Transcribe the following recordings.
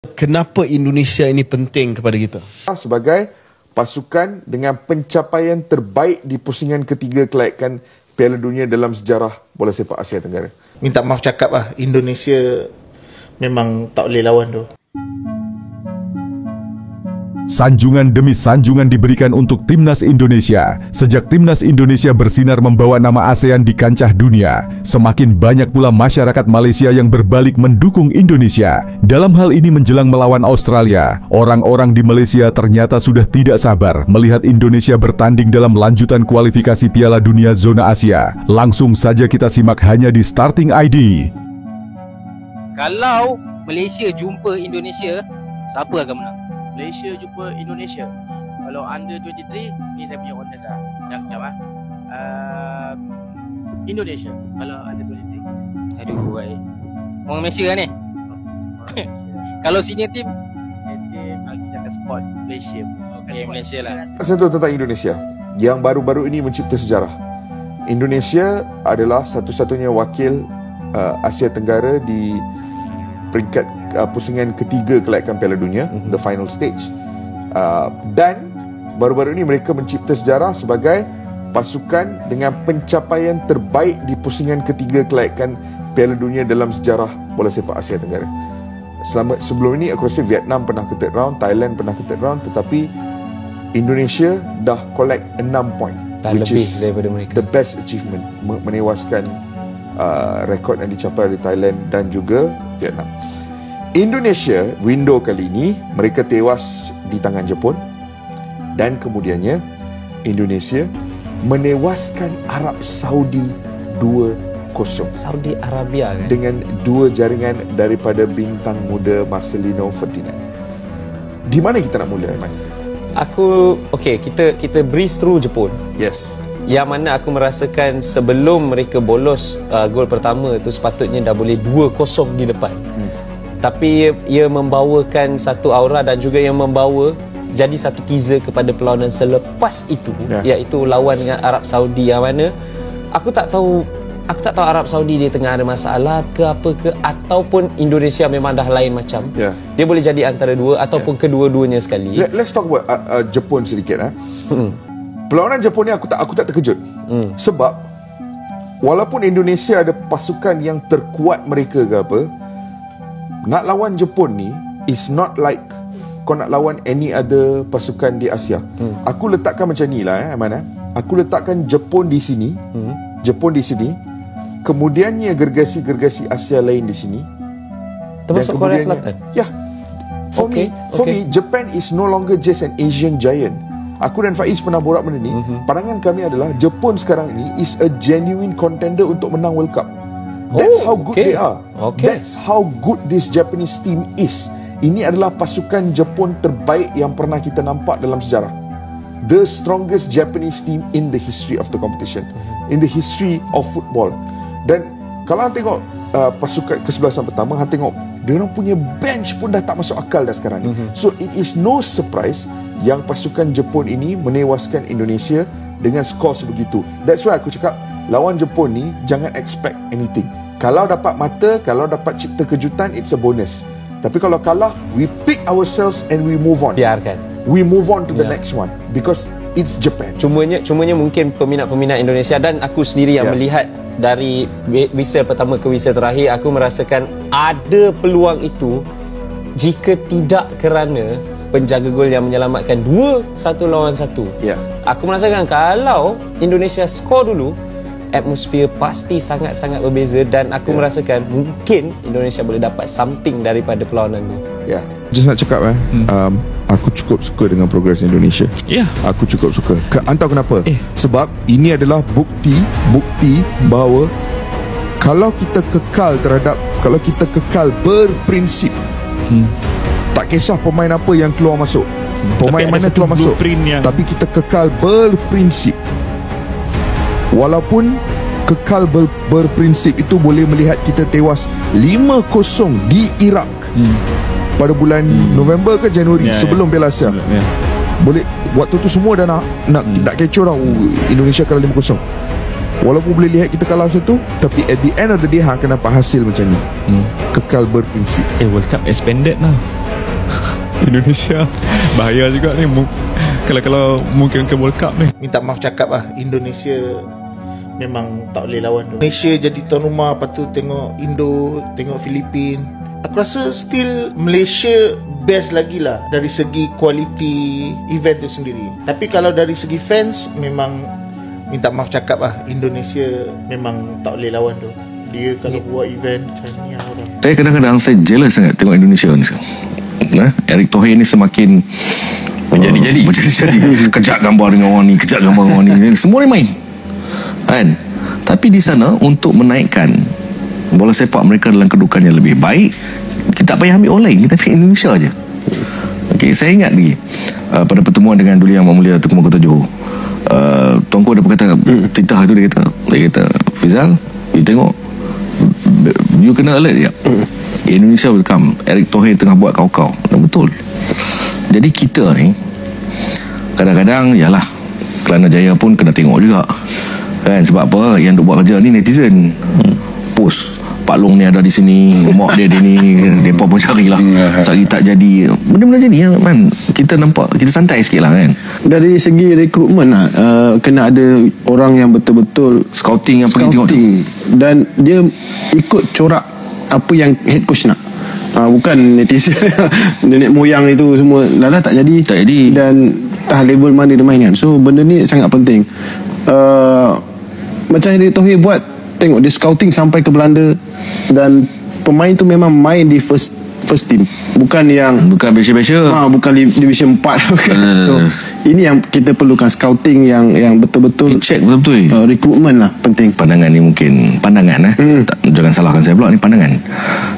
Kenapa Indonesia ini penting kepada kita? Sebagai pasukan dengan pencapaian terbaik di pusingan ketiga kelayakan Piala Dunia dalam sejarah bola sepak Asia Tenggara. Minta maaf cakap lah, Indonesia memang tak boleh lawan tu. Sanjungan demi sanjungan diberikan untuk Timnas Indonesia. Sejak Timnas Indonesia bersinar membawa nama ASEAN di kancah dunia, semakin banyak pula masyarakat Malaysia yang berbalik mendukung Indonesia. Dalam hal ini menjelang melawan Australia, orang-orang di Malaysia ternyata sudah tidak sabar melihat Indonesia bertanding dalam lanjutan kualifikasi Piala Dunia Zona Asia. Langsung saja kita simak hanya di Starting ID. Kalau Malaysia jumpa Indonesia, siapa akan menang? Malaysia jumpa Indonesia. Kalau under 23, ni saya punya honest lah. Jangan Indonesia kalau under 23. Aduh, baik. Orang Malaysia kan ni? Kalau senior team? Senior team, kita akan support Malaysia. Okay, Malaysia lah. Satu tentang Indonesia yang baru-baru ini mencipta sejarah. Indonesia adalah satu-satunya wakil Asia Tenggara di peringkat pusingan ketiga kelayakan Piala Dunia, the final stage. Dan baru-baru ini mereka mencipta sejarah sebagai pasukan dengan pencapaian terbaik di pusingan ketiga kelayakan Piala Dunia dalam sejarah bola sepak Asia Tenggara. Sebelum ini aku rasa Vietnam pernah ke third round, Thailand pernah ke third round, tetapi Indonesia dah collect 6 point, which is daripada mereka. The best achievement, menewaskan rekod yang dicapai oleh Thailand dan juga Vietnam. Indonesia window kali ini mereka tewas di tangan Jepun, dan kemudiannya Indonesia menewaskan Arab Saudi 2-0. Saudi Arabia kan? Dengan 2 jaringan daripada bintang muda Marcelino Ferdinand. Di mana kita nak mula, Aiman? Kita breeze through Jepun. Yes. Yang mana aku merasakan sebelum mereka bolos gol pertama tu sepatutnya dah boleh 2-0 di depan. Tapi ia membawakan satu aura dan juga yang membawa jadi satu teaser kepada perlawanan selepas itu, iaitu lawan dengan Arab Saudi, yang mana aku tak tahu Arab Saudi dia tengah ada masalah ke apa ke, ataupun Indonesia memang dah lain macam. Dia boleh jadi antara dua ataupun kedua-duanya sekali. Let's talk about Jepun sedikit. Perlawanan Jepun ni aku tak terkejut. Sebab walaupun Indonesia ada pasukan yang terkuat mereka ke apa, nak lawan Jepun ni is not like kau nak lawan any other pasukan di Asia. Aku letakkan macam ni lah, Aiman. Aku letakkan Jepun di sini, Jepun di sini, kemudiannya gergasi-gergasi Asia lain di sini, termasuk Korea Selatan. Ya. For me, Japan is no longer just an Asian giant. Aku dan Faiz pernah borak benda ni. Pandangan kami adalah Jepun sekarang ini is a genuine contender untuk menang World Cup. That's how good they are. That's how good this Japanese team is. Ini adalah pasukan Jepun terbaik yang pernah kita nampak dalam sejarah. The strongest Japanese team in the history of the competition, in the history of football. Dan kalau anda tengok pasukan kesebelasan pertama, anda tengok dia orang punya bench pun dah tak masuk akal dah sekarang ni. So it is no surprise yang pasukan Jepun ini menewaskan Indonesia dengan skor sebegitu. That's why aku cakap lawan Jepun ni jangan expect anything. Kalau dapat mata, kalau dapat cipta kejutan, it's a bonus. Tapi kalau kalah, we pick ourselves and we move on. Biarkan. We move on to the next one because it's Japan. Cumanya mungkin peminat-peminat Indonesia dan aku sendiri yang melihat dari whistle pertama ke whistle terakhir, aku merasakan ada peluang itu jika tidak kerana penjaga gol yang menyelamatkan 2-1 lawan 1. Aku merasakan kalau Indonesia skor dulu, atmosfer pasti sangat-sangat berbeza, dan aku merasakan mungkin Indonesia boleh dapat something daripada perlawanan tu. Just nak cakap aku cukup suka dengan progres Indonesia. Aku cukup suka. Entah kenapa. Sebab ini adalah bukti bahawa kalau kita kekal berprinsip, tak kisah pemain apa yang keluar masuk, pemain mana keluar masuk, tapi kita kekal berprinsip. Walaupun kekal berprinsip itu boleh melihat kita tewas 5-0 di Iraq pada bulan November ke Januari sebelum Piala Asia. Boleh waktu tu semua dah nak kecoh dah. Indonesia kalah 5-0. Walaupun boleh lihat kita kalah satu, tapi at the end of the day hang akan dapat hasil macam ni. Kekal berprinsip. World Cup expanded lah. Indonesia bahaya juga ni kalau mungkin ke World Cup ni. Minta maaf cakap lah, Indonesia memang tak boleh lawan. Malaysia jadi tuan rumah, lepas tu tengok Indo, tengok Filipin. Aku rasa still Malaysia best lagi lah dari segi quality event tu sendiri. Tapi kalau dari segi fans, memang minta maaf cakap lah, Indonesia memang tak boleh lawan tu. Dia kalau buat event macam ni orang. Saya kadang-kadang saya jealous sangat tengok Indonesia ni sekarang. Erick Thohir ni semakin menjadi-jadi kejap gambar dengan orang ni, kejap gambar dengan orang ni, semua ni main kan. Tapi di sana untuk menaikkan bola sepak mereka dalam kedudukan yang lebih baik, kita tak payah ambil orang lain, kita ambil Indonesia je. Okay, saya ingat lagi pada pertemuan dengan Duli Yang Mulia Tengku Mahkota Johor, Tuanku ada berkata titah tu, dia kata Fizal, you tengok, you kena alert je, Indonesia will come. Erick Thohir tengah buat kau-kau. Betul. Jadi kita ni kadang-kadang yalah, Kelana Jaya pun kena tengok juga kan. Sebab apa? Yang duk buat kerja ni netizen. Post Pak Long ni ada di sini, mak dia ni, mereka pun carilah. Sehari tak jadi, benda-benda jadi kan. Kita nampak, kita santai sikit lah kan. Dari segi rekrutmen lah, kena ada orang yang betul-betul scouting yang pergi tengok tu. Dan dia ikut corak apa yang head coach nak. Bukan netizen nenek moyang itu semua dah tak jadi. Dan entah level mana dia main kan. So benda ni sangat penting. Macam Erick Thohir buat, tengok dia scouting sampai ke Belanda, dan pemain tu memang main di first team, bukan biasa-biasa, bukan division 4. So ini yang kita perlukan, scouting yang betul-betul check betul-betul. Recruitment lah penting. Pandangan ni mungkin pandangan jangan salahkan saya pula, ni pandangan.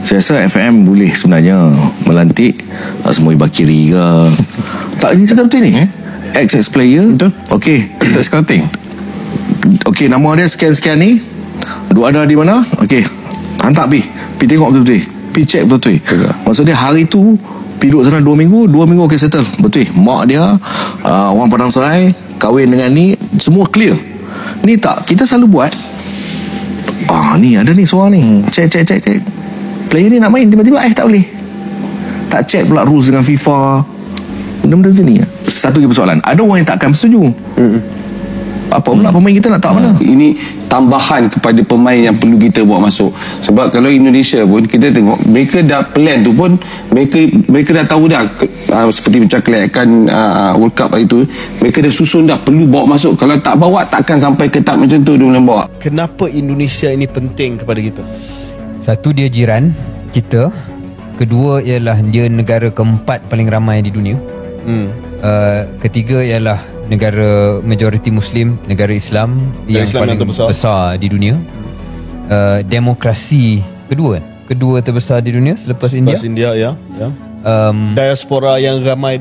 Saya rasa FM boleh sebenarnya melantik Asmoi Bakiri ke. Tak, ini cakap betul ni ex player. Betul. Okey, untuk scouting. Okey, nama dia sekian-sekian ni, duk ada di mana? Okey, hantar pergi tengok betul-betul, pergi check betul-betul. Maksudnya hari tu pergi duduk sana 2 minggu okey settle betul. Mak dia orang Padang Serai, kahwin dengan ni, semua clear. Ni tak, kita selalu buat ni ada ni seorang ni, check player ni nak main, tiba-tiba tak boleh, tak check pula rules dengan FIFA, benda-benda macam ni. Satu lagi persoalan, ada orang yang takkan bersetuju. Apa pula pemain kita nak tak mana. Ini tambahan kepada pemain yang perlu kita bawa masuk. Sebab kalau Indonesia pun kita tengok, mereka dah plan tu pun, mereka dah tahu dah, seperti macam kelayakan World Cup itu, mereka dah susun dah perlu bawa masuk. Kalau tak bawa, takkan sampai ke tahap macam tu dia boleh bawa. Kenapa Indonesia ini penting kepada kita? Satu, dia jiran kita. Kedua ialah dia negara keempat paling ramai di dunia. Ketiga ialah negara majoriti Muslim, negara Islam yang paling besar di dunia. Demokrasi kedua terbesar di dunia selepas India. Ya. Diaspora yang ramai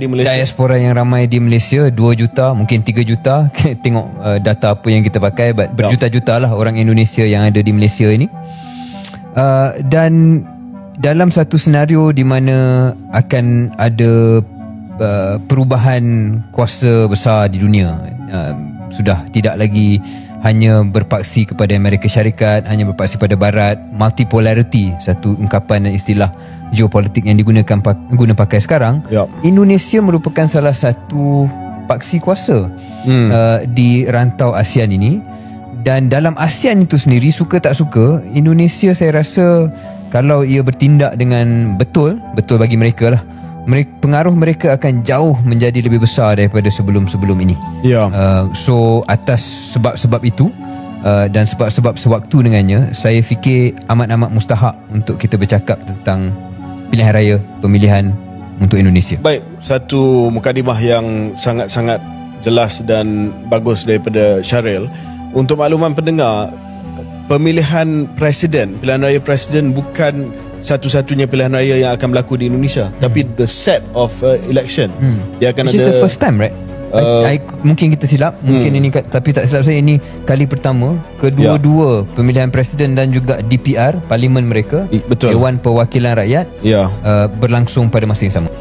di Malaysia 2 juta, mungkin 3 juta. Tengok data apa yang kita pakai, berjuta-juta lah orang Indonesia yang ada di Malaysia ini. Dan dalam satu senario di mana akan ada perubahan kuasa besar di dunia, sudah tidak lagi hanya berpaksi kepada Amerika Syarikat, hanya berpaksi pada Barat. Multipolarity, satu ungkapan dan istilah geopolitik yang guna pakai sekarang. Indonesia merupakan salah satu paksi kuasa di rantau ASEAN ini. Dan dalam ASEAN itu sendiri, suka tak suka, Indonesia saya rasa kalau ia bertindak dengan betul bagi mereka lah, pengaruh mereka akan jauh menjadi lebih besar daripada sebelum-sebelum ini. So atas sebab-sebab itu dan sebab-sebab sewaktu dengannya, saya fikir amat-amat mustahak untuk kita bercakap tentang pilihan raya pemilihan untuk Indonesia. Baik, satu mukadimah yang sangat-sangat jelas dan bagus daripada Syaril. Untuk makluman pendengar, pemilihan raya presiden bukan satu-satunya pilihan raya yang akan berlaku di Indonesia, tapi the set of election. Dia akan Which ada, is the first time, right? Mungkin kita silap, mungkin ini, tapi tak silap saya, ini kali pertama kedua-dua pemilihan presiden dan juga DPR, parlimen mereka, Dewan Perwakilan Rakyat, berlangsung pada masa yang sama.